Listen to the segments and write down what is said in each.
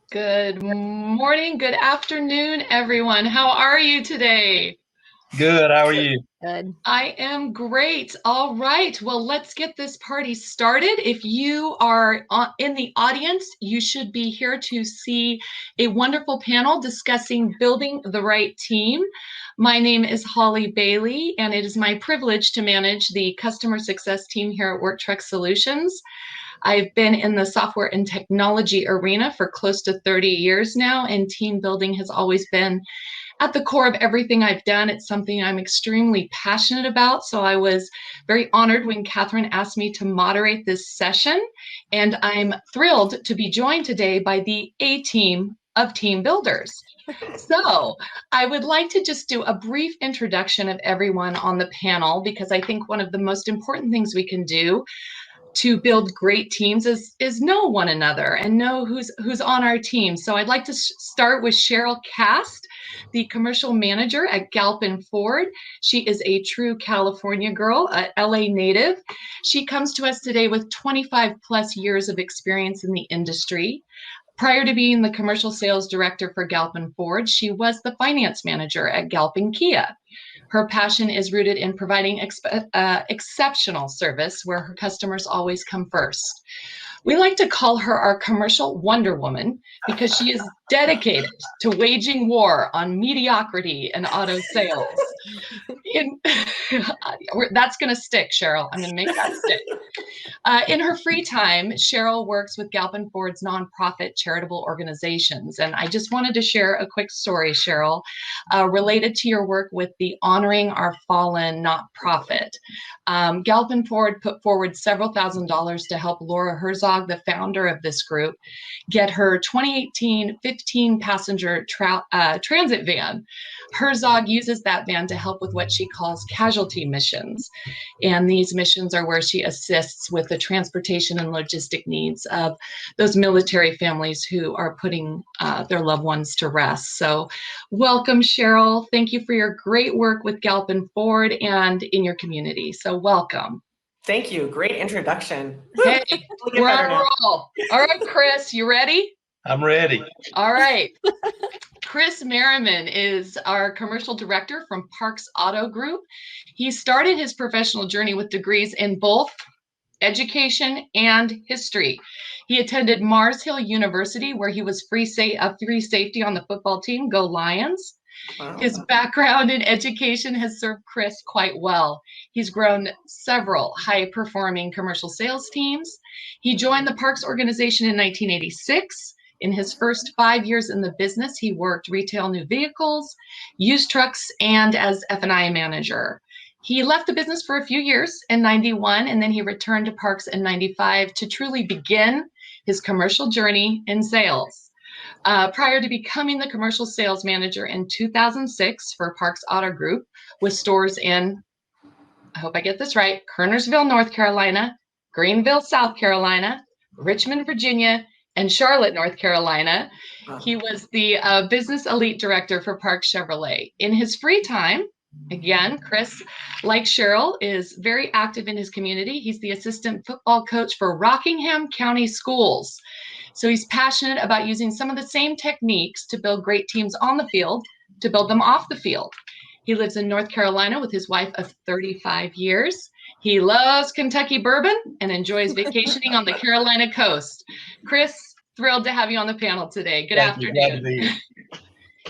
Good morning, good afternoon, everyone. How are you today? Good. How are you? Good. I am great. All right. Well, let's get this party started. If you are in the audience, you should be here to see a wonderful panel discussing building the right team. My name is Holly Bailey, and it is my privilege to manage the customer success team here at Work Truck Solutions. I've been in the software and technology arena for close to 30 years now, and team building has always been at the core of everything I've done. It's something I'm extremely passionate about. So I was very honored when Catherine asked me to moderate this session, and I'm thrilled to be joined today by the A team of team builders. So I would like to just do a brief introduction of everyone on the panel, because I think one of the most important things we can do to build great teams is know one another and know who's on our team. So I'd like to start with Cheryl Cast, the commercial manager at Galpin Ford. She is a true California girl, a LA native. She comes to us today with 25 plus years of experience in the industry. Prior to being the commercial sales director for Galpin Ford, she was the finance manager at Galpin Kia. Her passion is rooted in providing exceptional service where her customers always come first. We like to call her our commercial Wonder Woman because she is dedicated to waging war on mediocrity and auto sales. That's going to stick, Cheryl. I'm going to make that stick. In her free time, Cheryl works with Galpin Ford's nonprofit charitable organizations. And I just wanted to share a quick story, Cheryl, related to your work with the Honoring Our Fallen nonprofit. Galpin Ford put forward several $1,000s to help Laura Herzog, the founder of this group, get her 2018 15-passenger transit van. Herzog uses that van to help with what she calls casualty missions. And these missions are where she assists with the transportation and logistic needs of those military families who are putting their loved ones to rest. So welcome, Cheryl. Thank you for your great work with Galpin Ford and in your community. So welcome. Thank you. Great introduction. Hey, we're on a roll. All right, Chris, you ready? I'm ready. All right. Chris Merriman is our commercial director from Parks Auto Group. He started his professional journey with degrees in both education and history. He attended Mars Hill University, where he was free safety on the football team, Go Lions. Wow. His background in education has served Chris quite well. He's grown several high-performing commercial sales teams. He joined the Parks organization in 1986. In his first 5 years in the business, he worked retail new vehicles, used trucks, and as F&I manager. He left the business for a few years in 91, and then he returned to Parks in 95 to truly begin his commercial journey in sales. Prior to becoming the commercial sales manager in 2006 for Parks Auto Group, with stores in, I hope I get this right, Kernersville, North Carolina, Greenville, South Carolina, Richmond, Virginia, and Charlotte, North Carolina. He was the business elite director for Parks Chevrolet. In his free time, again, Chris, like Cheryl, is very active in his community. He's the assistant football coach for Rockingham County Schools. So he's passionate about using some of the same techniques to build great teams on the field, to build them off the field. He lives in North Carolina with his wife of 35 years. He loves Kentucky bourbon and enjoys vacationing on the Carolina coast. Chris, thrilled to have you on the panel today. Good afternoon.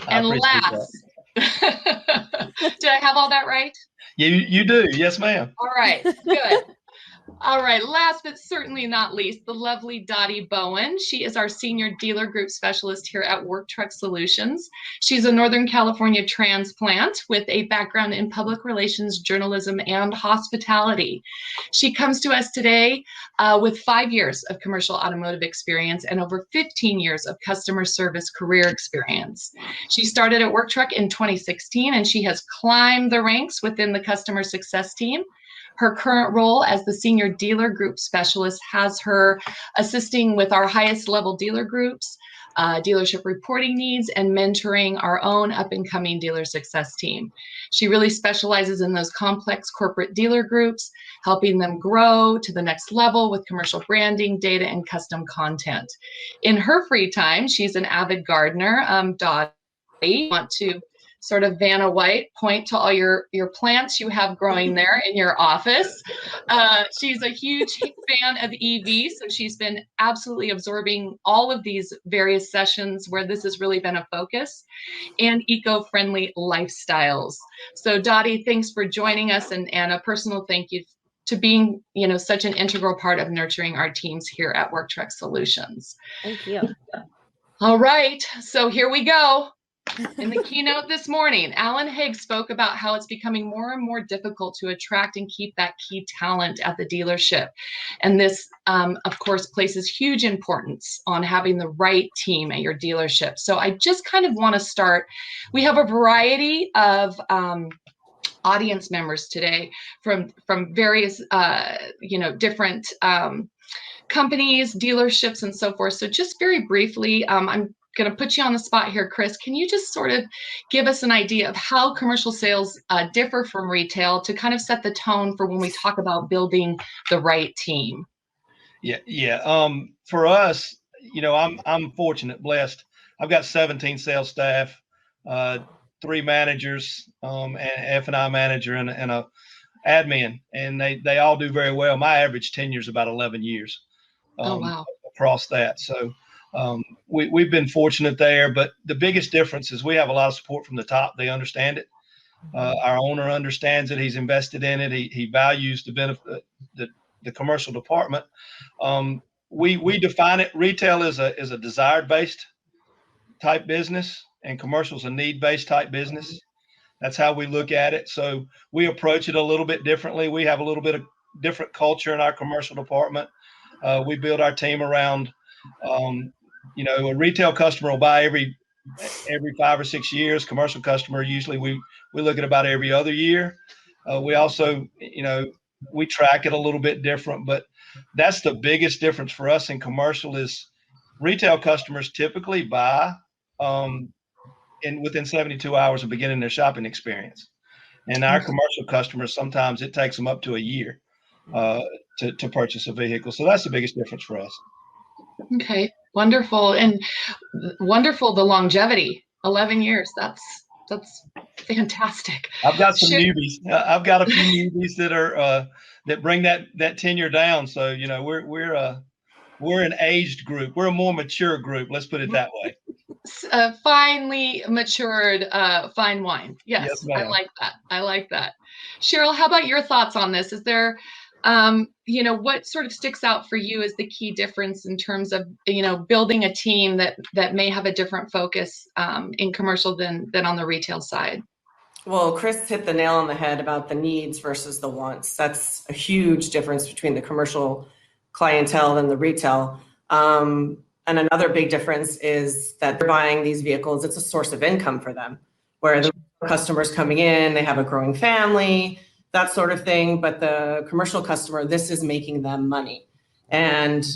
And last, did I have all that right? You do. Yes, ma'am. All right, good. All right, last but certainly not least, the lovely Dottie Bowen. She is our senior dealer group specialist here at Work Truck Solutions. She's a Northern California transplant with a background in public relations, journalism, and hospitality. She comes to us today with 5 years of commercial automotive experience and over 15 years of customer service career experience. She started at Work Truck in 2016, and she has climbed the ranks within the customer success team. Her current role as the senior dealer group specialist has her assisting with our highest level dealer groups, dealership reporting needs, and mentoring our own up-and-coming dealer success team. She really specializes in those complex corporate dealer groups, helping them grow to the next level with commercial branding, data, and custom content. In her free time, she's an avid gardener. Dottie, want to sort of Vanna White point to all your plants you have growing there in your office. She's a huge fan of EV, so she's been absolutely absorbing all of these various sessions where this has really been a focus, and eco-friendly lifestyles. So Dottie, thanks for joining us, and a personal thank you to being, such an integral part of nurturing our teams here at Work Truck Solutions. Thank you. All right, so here we go. In the keynote this morning, Alan Higgs spoke about how it's becoming more and more difficult to attract and keep that key talent at the dealership. And this, of course, places huge importance on having the right team at your dealership. So I just kind of want to start. We have a variety of audience members today from various, different companies, dealerships, and so forth. So just very briefly, I'm going to put you on the spot here, Chris. Can you just sort of give us an idea of how commercial sales differ from retail to kind of set the tone for when we talk about building the right team? Yeah. For us, I'm fortunate, blessed. I've got 17 sales staff, 3 managers, an F&I manager, and a admin, and they all do very well. My average tenure is about 11 years. Oh, wow. Across that. So we've been fortunate there, but the biggest difference is we have a lot of support from the top. They understand it. Our owner understands it. He's invested in it. He values the benefit, the commercial department. We define it. Retail is a desired-based type business, and commercial is a need-based type business. That's how we look at it. So we approach it a little bit differently. We have a little bit of different culture in our commercial department. We build our team around, a retail customer will buy every 5 or 6 years. Commercial customer, usually we look at about every other year. We also, we track it a little bit different, but that's the biggest difference for us in commercial is retail customers typically buy within 72 hours of beginning their shopping experience. And our commercial customers, sometimes it takes them up to a year to purchase a vehicle. So that's the biggest difference for us. Okay, wonderful. And wonderful, the longevity, 11 years. That's fantastic. I've got some newbies. I've got a few newbies that are that bring that tenure down. So, we're an aged group. We're a more mature group. Let's put it that way. Finely matured, fine wine. Yes, I like that. Cheryl, how about your thoughts on this? Is there, what sort of sticks out for you as the key difference in terms of, building a team that may have a different focus in commercial than on the retail side? Well, Chris hit the nail on the head about the needs versus the wants. That's a huge difference between the commercial clientele and the retail. And another big difference is that they're buying these vehicles. It's a source of income for them, where the customers coming in, they have a growing family, that sort of thing. But the commercial customer, this is making them money. And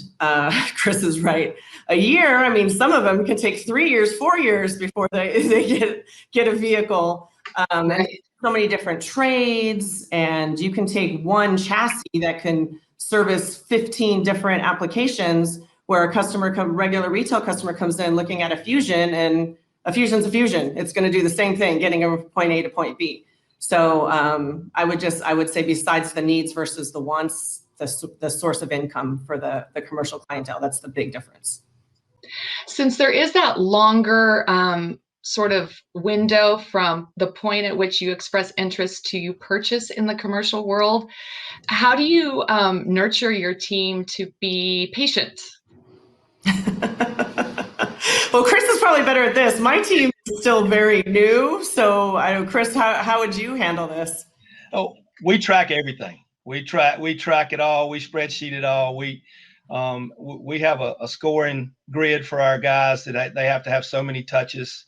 Chris is right. A year, some of them can take 3 years, 4 years before they get a vehicle. And so many different trades, and you can take one chassis that can service 15 different applications, where regular retail customer comes in looking at a Fusion, and a Fusion's a Fusion. It's going to do the same thing, getting them from point A to point B. So I would say besides the needs versus the wants, the source of income for the commercial clientele, that's the big difference. Since there is that longer sort of window from the point at which you express interest to you purchase in the commercial world, how do you nurture your team to be patient? Well, Chris is probably better at this. My team is still very new. So I know, Chris, how would you handle this? Oh, we track everything. We track it all. We spreadsheet it all. We have a scoring grid for our guys that they have to have so many touches.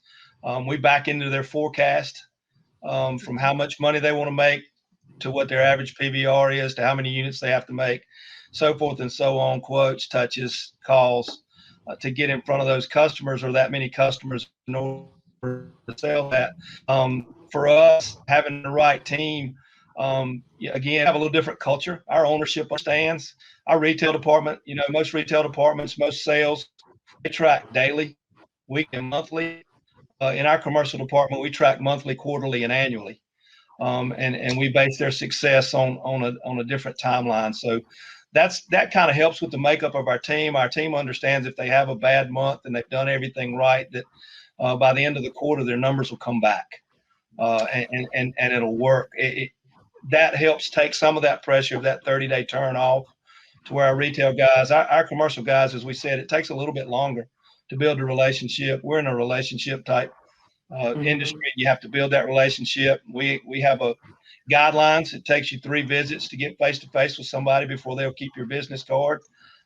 We back into their forecast from how much money they want to make to what their average PVR is to how many units they have to make, so forth and so on, quotes, touches, calls. to get in front of those customers or that many customers in order to sell that. For us, having the right team, again, have a little different culture. Our ownership understands. Our retail department, most retail departments, most sales, they track daily, weekly, and monthly. In our commercial department, we track monthly, quarterly, and annually. And we base their success on a different timeline. So that kind of helps with the makeup of our team. Our team understands if they have a bad month and they've done everything right, that by the end of the quarter, their numbers will come back, and it'll work. That helps take some of that pressure of that 30-day turn off, to where our retail guys, our commercial guys, as we said, it takes a little bit longer to build a relationship. We're in a relationship type industry. You have to build that relationship. We have a guidelines. It takes you 3 visits to get face to face with somebody before they'll keep your business card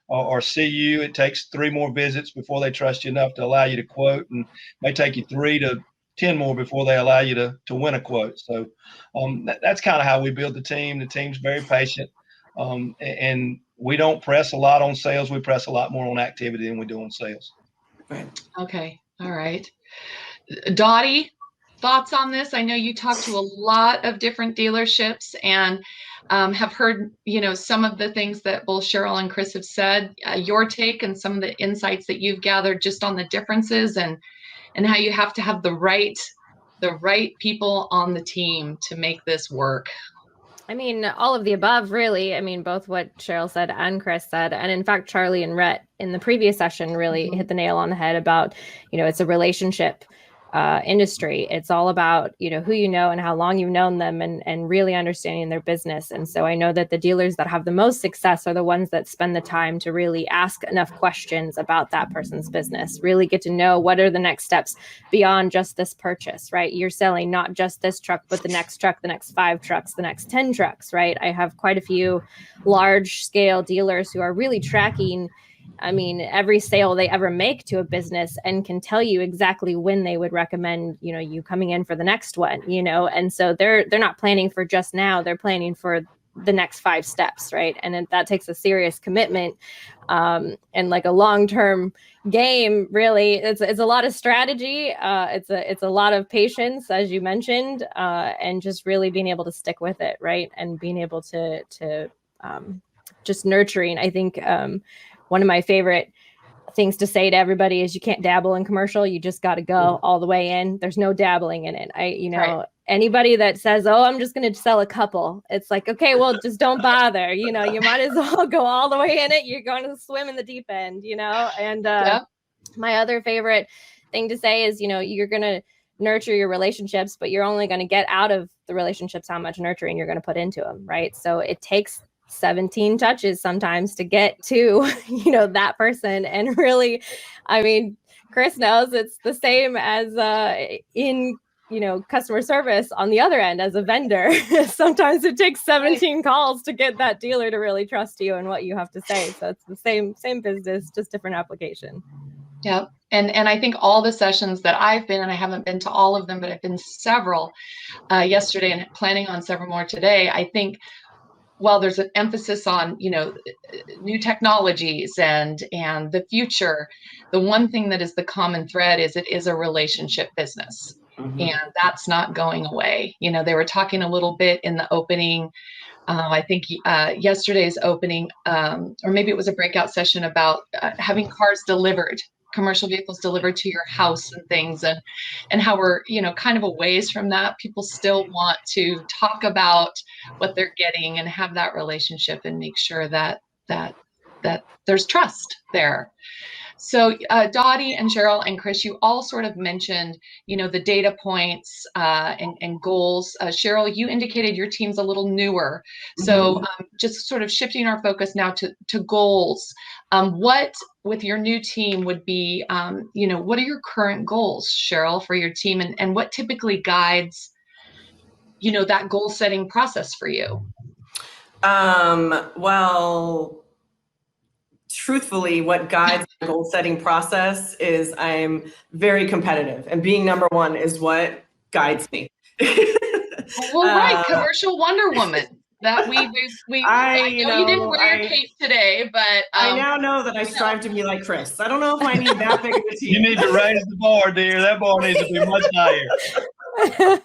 or see you. It takes 3 more visits before they trust you enough to allow you to quote, and it may take you 3 to 10 more before they allow you to win a quote. So that's kind of how we build the team. The team's very patient, and we don't press a lot on sales. We press a lot more on activity than we do on sales. Okay. All right. Dottie, thoughts on this? I know you talk to a lot of different dealerships and have heard, some of the things that both Cheryl and Chris have said. Your take and some of the insights that you've gathered just on the differences and how you have to have the right people on the team to make this work. I mean, all of the above, really. I mean, both what Cheryl said and Chris said. And in fact, Charlie and Rhett in the previous session really hit the nail on the head about, it's a relationship industry. It's all about, who you know and how long you've known them and really understanding their business. And so I know that the dealers that have the most success are the ones that spend the time to really ask enough questions about that person's business, really get to know what are the next steps beyond just this purchase, right? You're selling not just this truck, but the next truck, the next 5 trucks, the next 10 trucks, right? I have quite a few large scale dealers who are really tracking every sale they ever make to a business and can tell you exactly when they would recommend, you coming in for the next one, and so they're not planning for just now, they're planning for the next 5 steps, right? And that takes a serious commitment and like a long-term game, really. It's a lot of strategy. It's a lot of patience, as you mentioned, and just really being able to stick with it, right? And being able to just nurturing. I think one of my favorite things to say to everybody is you can't dabble in commercial. You just got to go all the way in. There's no dabbling in it. Right. Anybody that says, oh, I'm just going to sell a couple. It's like, okay, well, just don't bother. You might as well go all the way in it. You're going to swim in the deep end, and my other favorite thing to say is, you're going to nurture your relationships, but you're only going to get out of the relationships how much nurturing you're going to put into them. Right. So it takes 17 touches sometimes to get to, that person. And really, Chris knows it's the same as in, customer service on the other end as a vendor. Sometimes it takes 17 calls to get that dealer to really trust you and what you have to say. So it's the same business, just different application. Yep. And I think all the sessions that I've been, and I haven't been to all of them, but I've been several yesterday and planning on several more today. I think while there's an emphasis on, new technologies and the future, the one thing that is the common thread is it is a relationship business. Mm-hmm. And that's not going away. They were talking a little bit in the opening, I think yesterday's opening, or maybe it was a breakout session about having cars delivered, commercial vehicles delivered to your house and things, and how we're, kind of a ways from that. People still want to talk about what they're getting and have that relationship and make sure that there's trust there. So Dottie and Cheryl and Chris, you all sort of mentioned, the data points and goals. Cheryl, you indicated your team's a little newer. So just sort of shifting our focus now to goals. What with your new team would be, what are your current goals, Cheryl, for your team, and what typically guides, that goal setting process for you? Well, truthfully, what guides the goal setting process is I'm very competitive, and being number one is what guides me. Well, right, commercial Wonder Woman. that we I know you didn't wear your cape today, but I now know that I strive to be like Chris. I don't know if I need that big of a team. You need to raise the bar, dear. That bar needs to be much higher.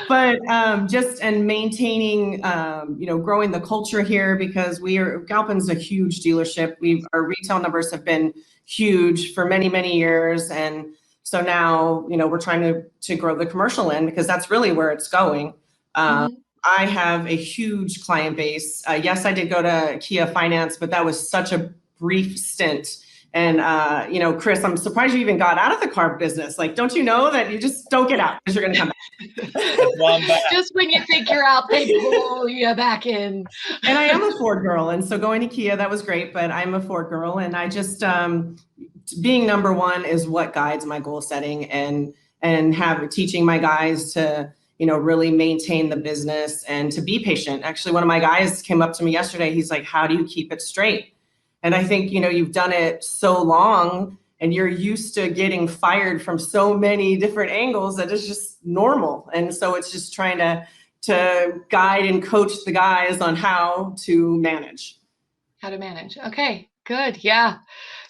But just and maintaining, growing the culture here, because Galpin's a huge dealership. Our retail numbers have been huge for many, many years. And so now, we're trying to grow the commercial end, because that's really where it's going. I have a huge client base. Yes, I did go to Kia Finance, but that was such a brief stint. And, Chris, I'm surprised you even got out of the car business. Like, don't you know that you just don't get out because you're going to come back? Just when you think you're out, they pull you back in. And I am a Ford girl. And so going to Kia, that was great, but I'm a Ford girl. And I just, being number one is what guides my goal setting, and teaching my guys to, really maintain the business and to be patient. Actually, one of my guys came up to me yesterday. He's like, how do you keep it straight? And I think, you've done it so long and you're used to getting fired from so many different angles that it's just normal. And so it's just trying to guide and coach the guys on how to manage. Okay, good. Yeah.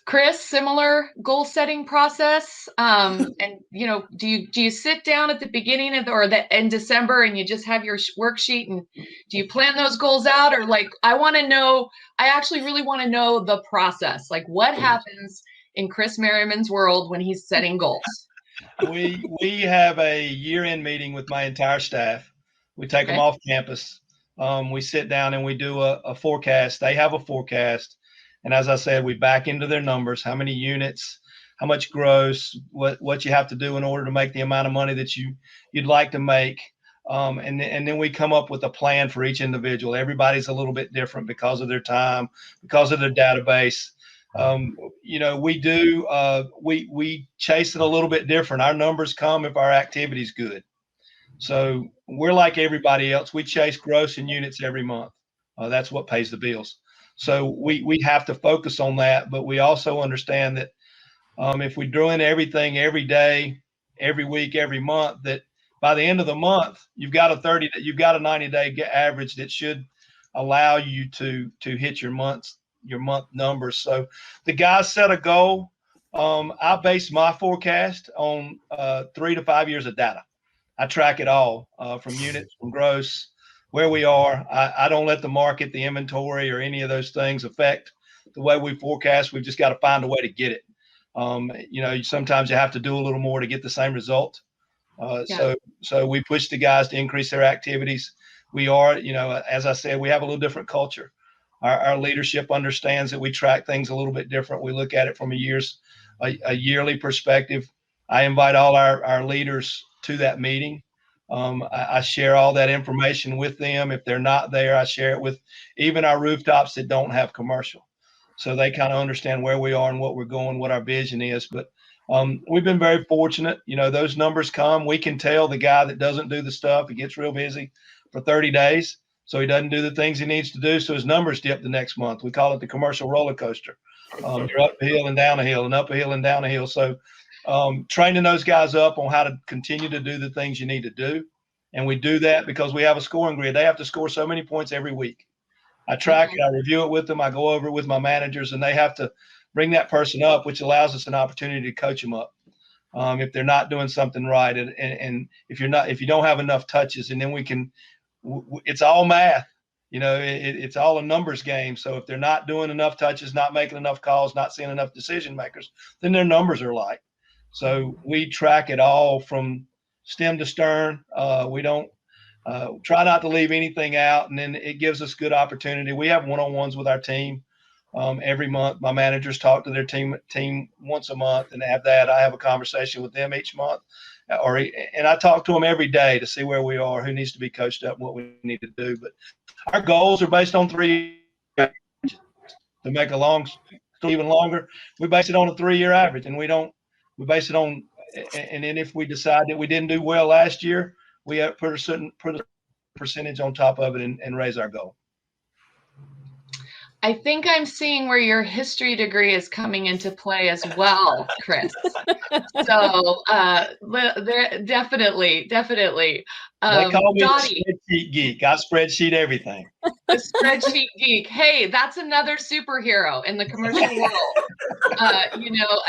Chris, similar goal setting process. And do you sit down at the beginning in December and you just have your worksheet, and do you plan those goals out, or I actually really want to know the process. Like, what happens in Chris Merriman's world when he's setting goals? We have a year-end meeting with my entire staff. We take them off campus. We sit down and we do a forecast. They have a forecast. And as I said, we back into their numbers, how many units, how much gross, what you have to do in order to make the amount of money that you'd like to make. And then we come up with a plan for each individual. Everybody's a little bit different because of their time, because of their database. We chase it a little bit different. Our numbers come if our activity's good. So we're like everybody else. We chase gross and units every month. That's what pays the bills. So we have to focus on that, but we also understand that if we're doing everything every day, every week, every month, that by the end of the month, you've got a 90-day average that should allow you to hit your month numbers. So the guys set a goal. I base my forecast on 3 to 5 years of data. I track it all from units, from gross, where we are. I don't let the market, the inventory, or any of those things affect the way we forecast. We've just got to find a way to get it. Sometimes you have to do a little more to get the same result. So we push the guys to increase their activities. We are, as I said, we have a little different culture. Our leadership understands that we track things a little bit different. We look at it from a yearly perspective. I invite all our leaders to that meeting. I share all that information with them. If they're not there, I share it with even our rooftops that don't have commercial. So they kind of understand where we are and what we're going, what our vision is. But we've been very fortunate. Those numbers come. We can tell the guy that doesn't do the stuff, he gets real busy for 30 days. So he doesn't do the things he needs to do. So his numbers dip the next month. We call it the commercial roller coaster. You're up a hill and down a hill and up a hill and down a hill. So training those guys up on how to continue to do the things you need to do. And we do that because we have a scoring grid. They have to score so many points every week. I track it, I review it with them, I go over it with my managers, and they have to bring that person up, which allows us an opportunity to coach them up if they're not doing something right. And if you don't have enough touches, and then it's all math. It's all a numbers game. So if they're not doing enough touches, not making enough calls, not seeing enough decision makers, then their numbers are light. So we track it all from stem to stern. We don't try not to leave anything out, and then it gives us good opportunity. We have one-on-ones with our team every month. My managers talk to their team once a month, and I have a conversation with them each month. And I talk to them every day to see where we are, who needs to be coached up, and what we need to do. But our goals are based on 3 years. To make a long story even longer, we base it on a 3-year average, and we base it on. And then if we decide that we didn't do well last year, we have put a percentage on top of it and raise our goal. I think I'm seeing where your history degree is coming into play as well, Chris. So definitely. They call me Dottie, the spreadsheet geek. I spreadsheet everything. the spreadsheet geek. Hey, that's another superhero in the commercial world.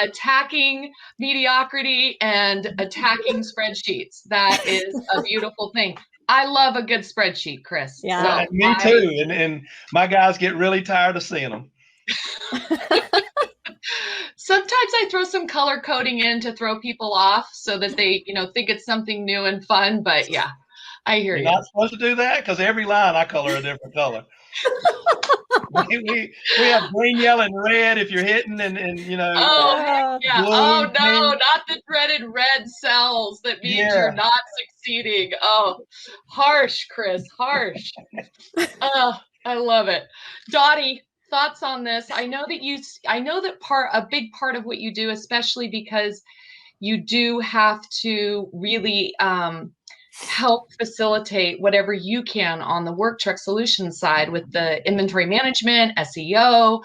Attacking mediocrity and attacking spreadsheets. That is a beautiful thing. I love a good spreadsheet, Chris. Yeah. So Me too. And my guys get really tired of seeing them. Sometimes I throw some color coding in to throw people off so that they, think it's something new and fun. But yeah, I hear You're you. not supposed to do that because every line I color a different color. we have green, yellow, and red if you're hitting, and Oh, heck yeah. blue, Oh no, pink. not the dreaded red cells. That means Yeah. you're not succeeding. Oh, harsh, Chris, harsh. Oh, I love it. Dottie, thoughts on this? I know that a big part of what you do, especially because you do have to really help facilitate whatever you can on the work truck solution side with the inventory management, SEO,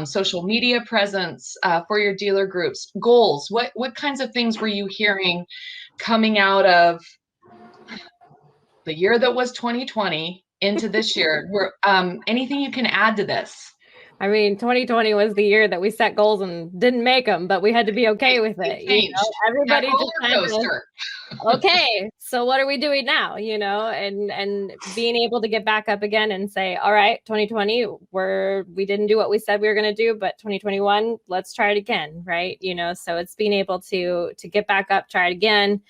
social media presence for your dealer groups. Goals. What kinds of things were you hearing coming out of the year that was 2020 into this year? Anything you can add to this? I mean, 2020 was the year that we set goals and didn't make them, but we had to be okay with it. Everybody just kind of, okay, so what are we doing now? And being able to get back up again and say, all right, 2020, we didn't do what we said we were going to do, but 2021, let's try it again, right? So it's being able to get back up, try it again,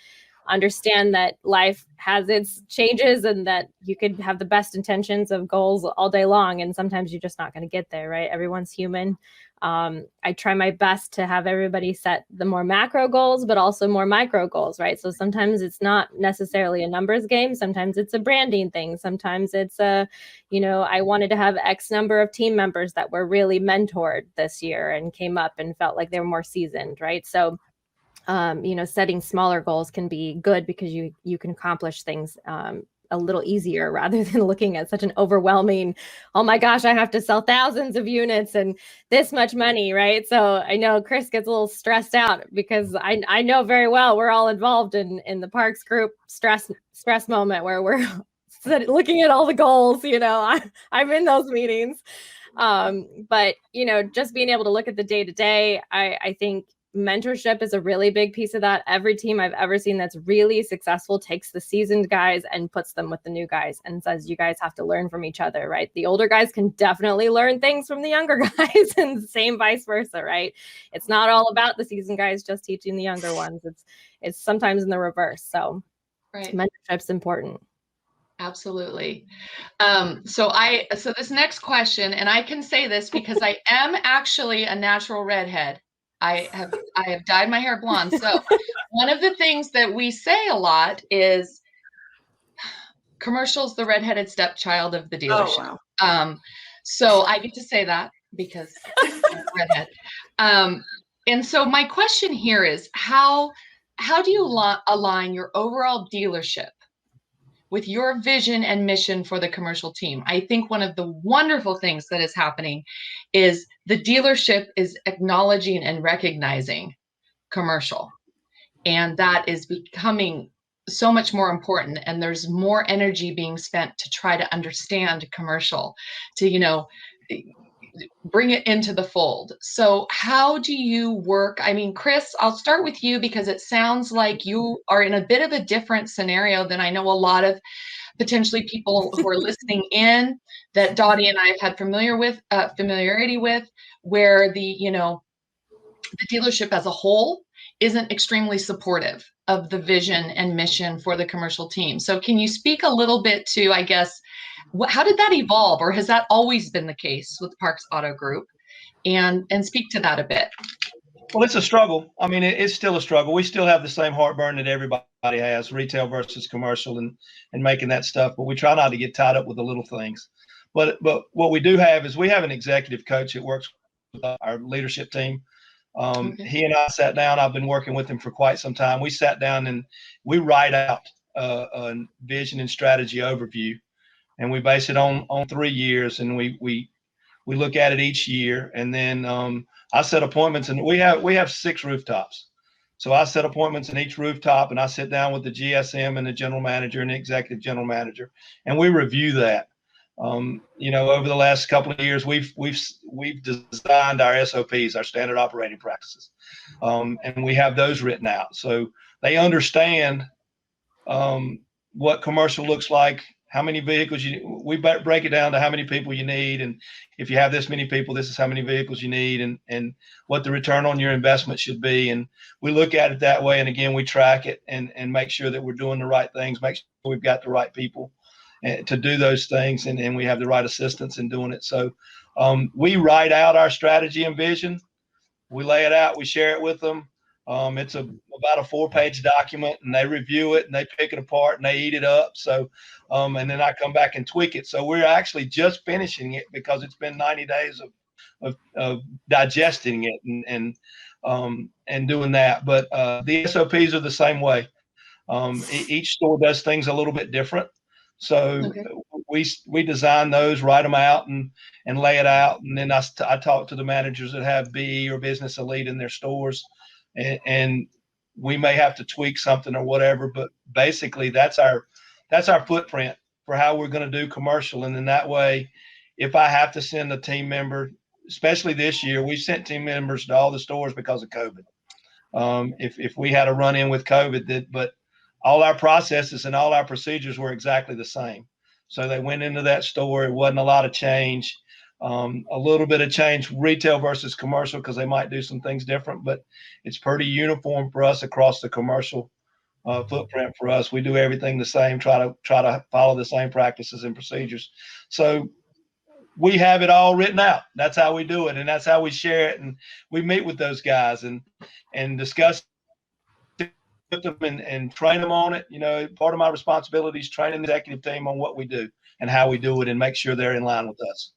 understand that life has its changes and that you could have the best intentions of goals all day long. And sometimes you're just not going to get there, right? Everyone's human. I try my best to have everybody set the more macro goals, but also more micro goals, right? So sometimes it's not necessarily a numbers game. Sometimes it's a branding thing. Sometimes it's I wanted to have X number of team members that were really mentored this year and came up and felt like they were more seasoned, right? So setting smaller goals can be good because you can accomplish things a little easier rather than looking at such an overwhelming, oh my gosh, I have to sell thousands of units and this much money, right? So I know Chris gets a little stressed out because I know very well we're all involved in the Parks group stress moment where we're looking at all the goals, I'm in those meetings. But just being able to look at the day-to-day, I think mentorship is a really big piece of that. Every team I've ever seen that's really successful takes the seasoned guys and puts them with the new guys and says, you guys have to learn from each other, right? The older guys can definitely learn things from the younger guys and same vice versa, right? It's not all about the seasoned guys just teaching the younger ones. It's sometimes in the reverse. So right. Mentorship's important. Absolutely. So this next question, and I can say this because I am actually a natural redhead. I have dyed my hair blonde. So one of the things that we say a lot is commercial's the redheaded stepchild of the dealership. Oh, wow. So I get to say that because I'm a redhead. And so my question here is how do you align your overall dealership with your vision and mission for the commercial team? I think one of the wonderful things that is happening is the dealership is acknowledging and recognizing commercial. And that is becoming so much more important. And there's more energy being spent to try to understand commercial, to, bring it into the fold. So how do you work? I mean, Chris, I'll start with you because it sounds like you are in a bit of a different scenario than I know a lot of potentially people who are listening in that Dottie and I have had familiarity with, where the dealership as a whole isn't extremely supportive of the vision and mission for the commercial team. So can you speak a little bit to, I guess, how did that evolve, or has that always been the case with Parks Auto Group? And speak to that a bit. Well, it's a struggle. I mean, it's still a struggle. We still have the same heartburn that everybody has, retail versus commercial and making that stuff. But we try not to get tied up with the little things. But what we do have is we have an executive coach that works with our leadership team. Okay. He and I sat down. I've been working with him for quite some time. We sat down and we write out a vision and strategy overview. And we base it on 3 years, and we We look at it each year, and then I set appointments, and we have 6 rooftops. So I set appointments in each rooftop, and I sit down with the GSM and the general manager and the executive general manager, and we review that. Over the last couple of years, we've designed our SOPs, our standard operating practices, and we have those written out, so they understand what commercial looks like, how many vehicles we break it down to how many people you need. And if you have this many people, this is how many vehicles you need, and what the return on your investment should be. And we look at it that way. And again, we track it and make sure that we're doing the right things, make sure we've got the right people to do those things. And we have the right assistants in doing it. So we write out our strategy and vision. We lay it out, we share it with them. It's about a 4-page document, and they review it and they pick it apart and they eat it up. So, and then I come back and tweak it. So we're actually just finishing it because it's been 90 days of digesting it and doing that. But the SOPs are the same way. Each store does things a little bit different. So we design those, write them out and lay it out. And then I talk to the managers that have BE or business elite in their stores. And we may have to tweak something or whatever, but basically that's our footprint for how we're going to do commercial. And then that way, if I have to send a team member, especially this year, we sent team members to all the stores because of COVID. If we had a run in with COVID, but all our processes and all our procedures were exactly the same. So they went into that store. It wasn't a lot of change. A little bit of change retail versus commercial because they might do some things different, but it's pretty uniform for us across the commercial footprint. For us, we do everything the same, try to follow the same practices and procedures. So we have it all written out. That's how we do it, and that's how we share it. And we meet with those guys and discuss with them and train them on it. Part of my responsibility is training the executive team on what we do and how we do it, and make sure they're in line with us.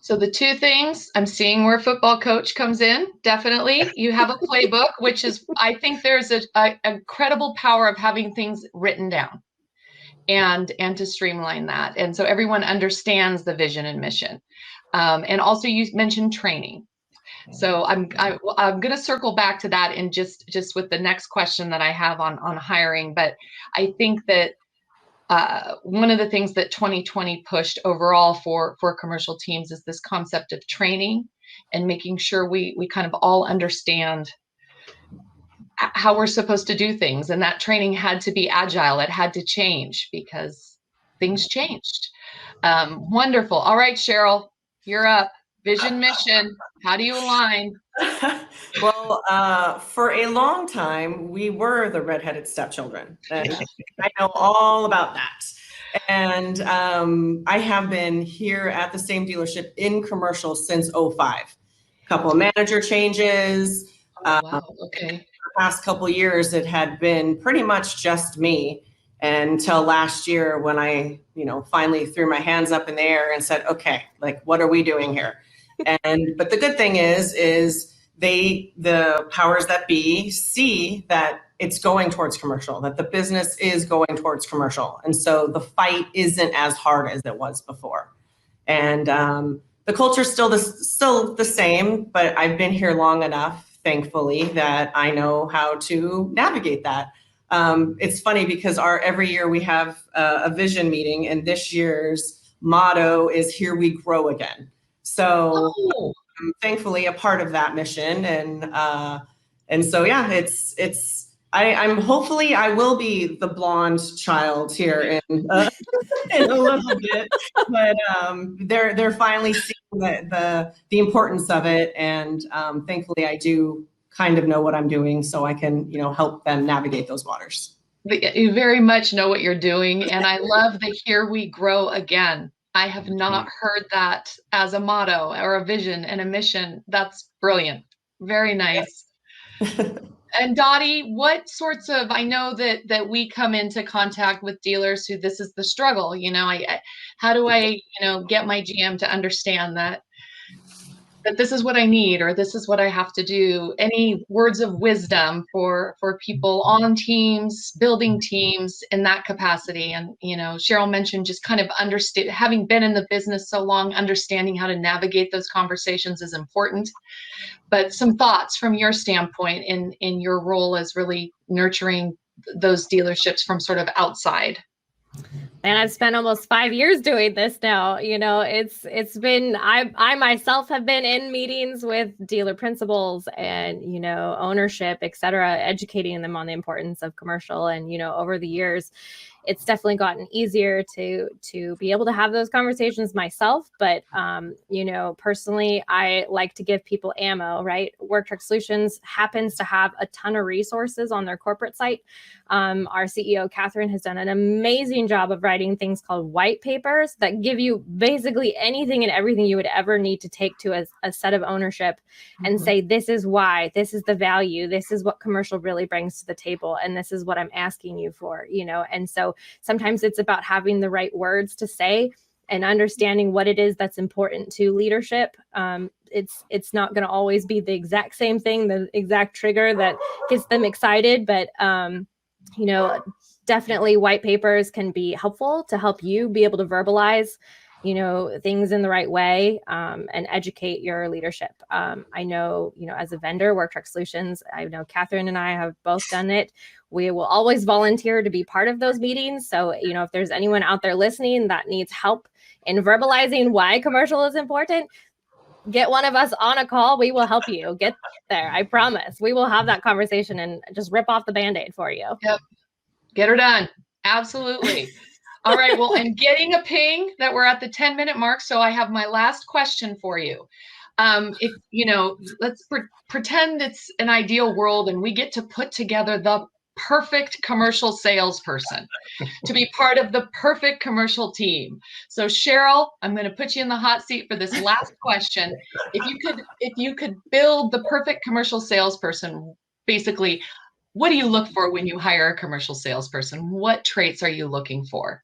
So the 2 things, I'm seeing where football coach comes in. Definitely. You have a playbook, which is, I think there's a incredible power of having things written down and to streamline that. And so everyone understands the vision and mission. And also you mentioned training. So I'm going to circle back to that in just with the next question that I have on hiring. But I think that one of the things that 2020 pushed overall for commercial teams is this concept of training and making sure we kind of all understand how we're supposed to do things. And that training had to be agile. It had to change because things changed. Wonderful. All right, Cheryl, you're up. Vision, mission. How do you align? Well, for a long time, we were the redheaded stepchildren. And I know all about that. And I have been here at the same dealership in commercial since 2005. A couple of manager changes. Wow. Okay. The past couple of years, it had been pretty much just me until last year when I, finally threw my hands up in the air and said, okay, what are we doing here? But the good thing is the powers that be see that it's going towards commercial, that the business is going towards commercial. And so the fight isn't as hard as it was before. And the culture's still the same, but I've been here long enough, thankfully, that I know how to navigate that. It's funny because every year we have a vision meeting, and this year's motto is "Here we grow again." So I'm thankfully a part of that mission. And so, yeah, I'm hopefully I will be the blonde child here in a little bit, but they're finally seeing the importance of it. And thankfully I do kind of know what I'm doing, so I can, help them navigate those waters. You very much know what you're doing. And I love the "Here we grow again." I have not heard that as a motto or a vision and a mission. That's brilliant. Very nice. And Dottie, what sorts of, I know that we come into contact with dealers who this is the struggle, how do I, get my GM to understand that that this is what I need, or this is what I have to do. Any words of wisdom for people on teams, building teams in that capacity? And, Cheryl mentioned just kind of having been in the business so long, understanding how to navigate those conversations is important. But some thoughts from your standpoint in your role as really nurturing those dealerships from sort of outside. And I've spent almost 5 years doing this now. It's been, I myself have been in meetings with dealer principals and, ownership, et cetera, educating them on the importance of commercial. And, over the years, it's definitely gotten easier to be able to have those conversations myself. But, personally, I like to give people ammo, right? Work Truck Solutions happens to have a ton of resources on their corporate site. Our CEO, Catherine, has done an amazing job of writing things called white papers that give you basically anything and everything you would ever need to take to a set of ownership and say, this is why, this is the value, this is what commercial really brings to the table, and this is what I'm asking you for, and so sometimes it's about having the right words to say and understanding what it is that's important to leadership. It's not going to always be the exact same thing, the exact trigger that gets them excited, but definitely white papers can be helpful to help you be able to verbalize, things in the right way, and educate your leadership. I know, as a vendor, Work Truck Solutions, I know Catherine and I have both done it. We will always volunteer to be part of those meetings. So, if there's anyone out there listening that needs help in verbalizing why commercial is important, get one of us on a call. We will help you get there. I promise. We will have that conversation and just rip off the Band-Aid for you. Yep. Get her done. Absolutely. All right. Well, I'm getting a ping that we're at the 10-minute mark. So I have my last question for you. Let's pretend it's an ideal world and we get to put together the perfect commercial salesperson to be part of the perfect commercial team. So Cheryl, I'm going to put you in the hot seat for this last question. If you could build the perfect commercial salesperson, basically, what do you look for when you hire a commercial salesperson? What traits are you looking for?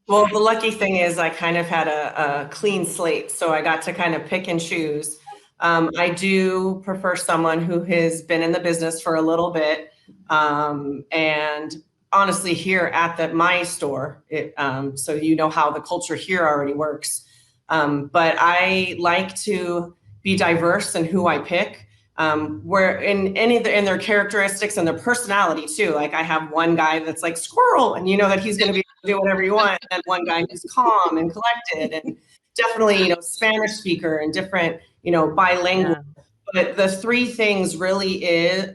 Well, the lucky thing is I kind of had a clean slate, so I got to kind of pick and choose. I do prefer someone who has been in the business for a little bit. And honestly, here at my store, so how the culture here already works. But I like to be diverse in who I pick. Where in their characteristics and their personality too. Like I have one guy that's like squirrel, and that he's going to be able to do whatever you want, and one guy who's calm and collected, and definitely Spanish speaker and different bilingual. Yeah. But the three things really is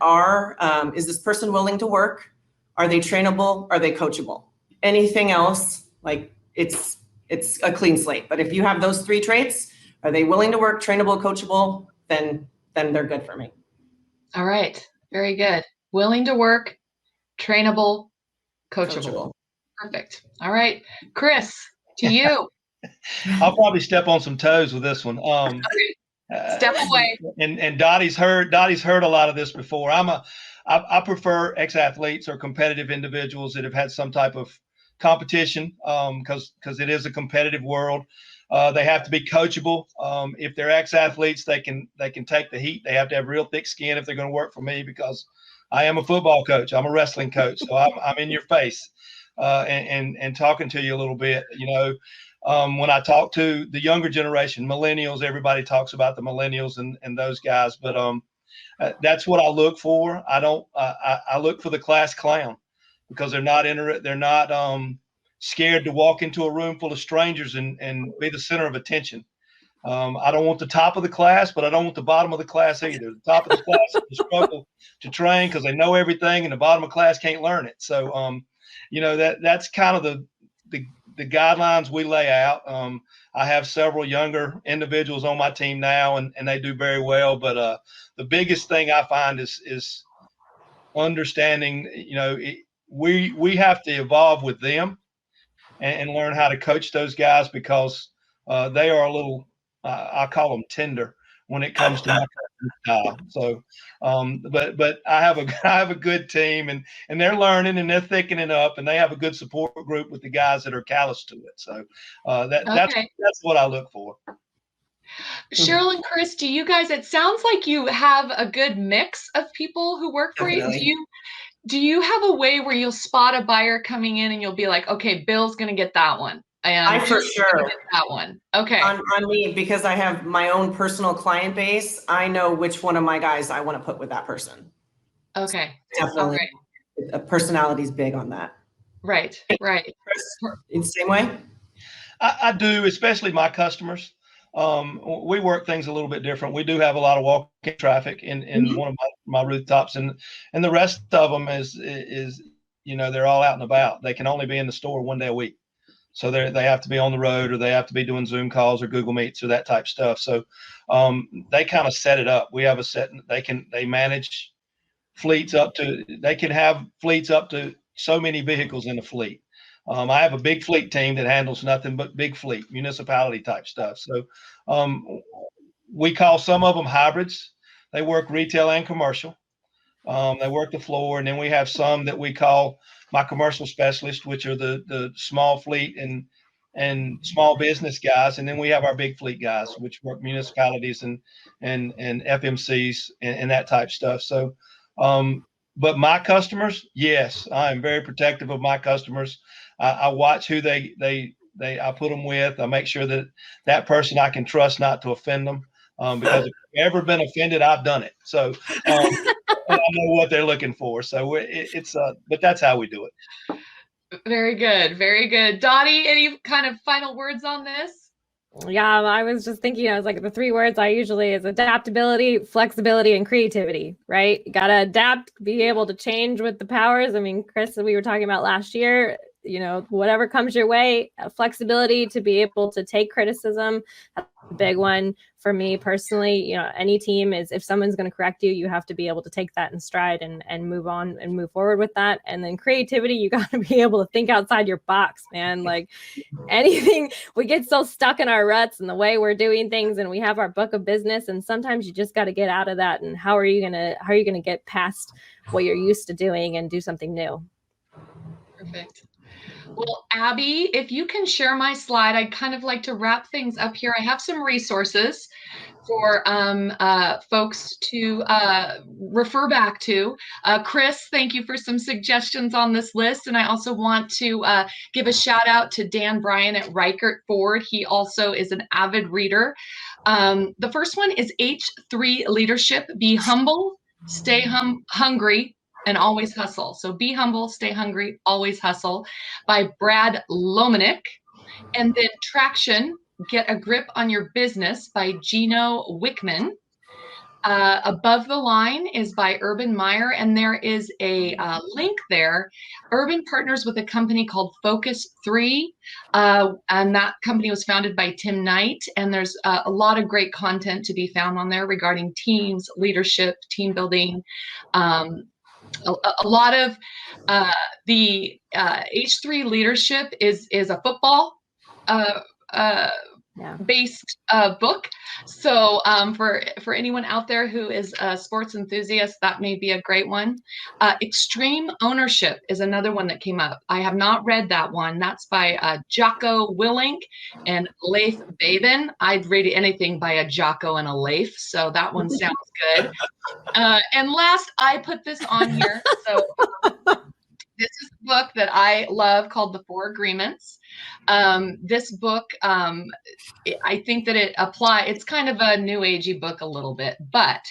this person willing to work? Are they trainable? Are they coachable? Anything else, like it's a clean slate. But if you have those three traits, are they willing to work, trainable, coachable? Then they're good for me. All right. Very good. Willing to work, trainable, coachable. Perfect. All right. Chris, to you. I'll probably step on some toes with this one. Step away. And Dottie's heard a lot of this before. I prefer ex-athletes or competitive individuals that have had some type of competition, because it is a competitive world. They have to be coachable. If they're ex-athletes, they can take the heat. They have to have real thick skin if they're going to work for me, because I am a football coach. I'm a wrestling coach, so I'm in your face and talking to you a little bit. When I talk to the younger generation, millennials, everybody talks about the millennials and those guys, but that's what I look for. I look for the class clown, because they're not scared to walk into a room full of strangers and be the center of attention. I don't want the top of the class, but I don't want the bottom of the class either. The top of the class will struggle to train because they know everything, and the bottom of the class can't learn it. So, that's kind of the guidelines we lay out. I have several younger individuals on my team now, and they do very well. But the biggest thing I find is understanding, we have to evolve with them and learn how to coach those guys, because they are a little, I call them tender when it comes to my style. So, but I have a good team, and they're learning and they're thickening up, and they have a good support group with the guys that are callous to it. So that's what I look for. Cheryl and Chris, do you guys, it sounds like you have a good mix of people who work for you. Definitely. Do you have a way where you'll spot a buyer coming in and you'll be like, okay, Bill's going to get that one. And I for Julie's sure gonna get that one. Okay. on me, because I have my own personal client base, I know which one of my guys I want to put with that person. Okay. Definitely. Personality is big on that. Right. Chris, in the same way? I do, especially my customers. We work things a little bit different. We do have a lot of walk-in traffic in one of my rooftops, and the rest of them is they're all out and about. They can only be in the store one day a week, so they have to be on the road, or they have to be doing Zoom calls or Google Meets or that type stuff. So they kind of set it up. We have a set. They manage fleets they can have fleets up to so many vehicles in a fleet. I have a big fleet team that handles nothing but big fleet, municipality type stuff. So we call some of them hybrids. They work retail and commercial. They work the floor. And then we have some that we call my commercial specialists, which are the small fleet and small business guys. And then we have our big fleet guys, which work municipalities and FMCs and that type stuff. So, but my customers, yes, I am very protective of my customers. I watch who I put them with. I make sure that person I can trust not to offend them. Because if I've ever been offended, I've done it. So I know what they're looking for. So but that's how we do it. Very good. Very good. Dottie, any kind of final words on this? Yeah, I was just thinking, I was like, the 3 words I usually is adaptability, flexibility, and creativity, right? You got to adapt, be able to change with the powers. I mean, Chris, we were talking about last year, whatever comes your way, flexibility to be able to take criticism. That's a big one for me personally. Any team is, if someone's going to correct you, you have to be able to take that in stride and move on and move forward with that. And then creativity, you got to be able to think outside your box, man. Like anything, we get so stuck in our ruts and the way we're doing things, and we have our book of business, and sometimes you just got to get out of that. And how are you going to get past what you're used to doing and do something new? Perfect. Well, Abby, if you can share my slide, I'd kind of like to wrap things up here. I have some resources for folks to refer back to. Chris, thank you for some suggestions on this list. And I also want to give a shout out to Dan Bryan at Reichert Ford. He also is an avid reader. The first one is H3 Leadership. Be humble, stay hungry, and always hustle. So be humble, stay hungry, always hustle, by Brad Lomenick. And then Traction, Get a Grip on Your Business, by Gino Wickman. Above the Line is by Urban Meyer, and there is a link there. Urban partners with a company called Focus 3, and that company was founded by Tim Knight, and there's a lot of great content to be found on there regarding teams, leadership, team building. A lot of the H3 leadership is a football based book. So for anyone out there who is a sports enthusiast, that may be a great one. Extreme Ownership is another one that came up. I have not read that one. That's by Jocko Willink and Leif Babin. I'd read anything by a Jocko and a Leif, so that one sounds good. And last, I put this on here. So this is a book that I love called The 4 Agreements. This book, I think that it's kind of a new agey book a little bit, but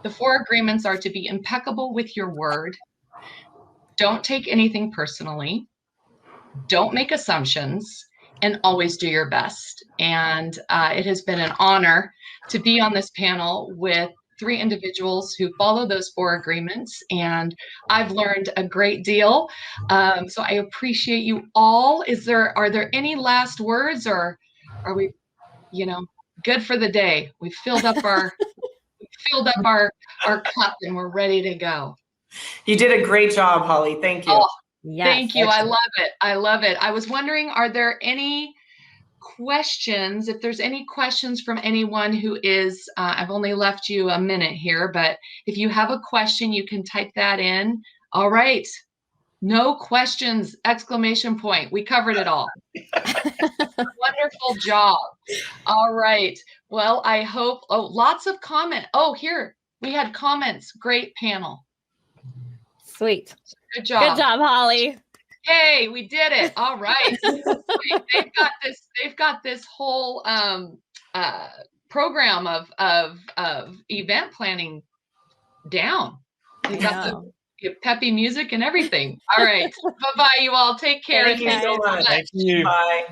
the 4 agreements are to be impeccable with your word. Don't take anything personally. Don't make assumptions, and always do your best. And it has been an honor to be on this panel with 3 individuals who follow those 4 agreements, and I've learned a great deal. So I appreciate you all. Are there any last words, or are we, good for the day? We've filled up our cup, and we're ready to go. You did a great job, Holly. Thank you. Oh, yes, thank you. Excellent. I love it. I was wondering, are there any questions? If there's any questions from anyone who is, I've only left you a minute here, but if you have a question, you can type that in. All right. No questions, exclamation point. We covered it all. Wonderful job. All right. Well, I hope, lots of comment. Oh, here, we had comments. Great panel. Sweet. Good job. Good job, Holly. Hey, we did it. All right. They've got this whole program of event planning down. They've got the peppy music and everything. All right. Bye-bye, you all. Take care. Thank you so much. Thank you. Bye.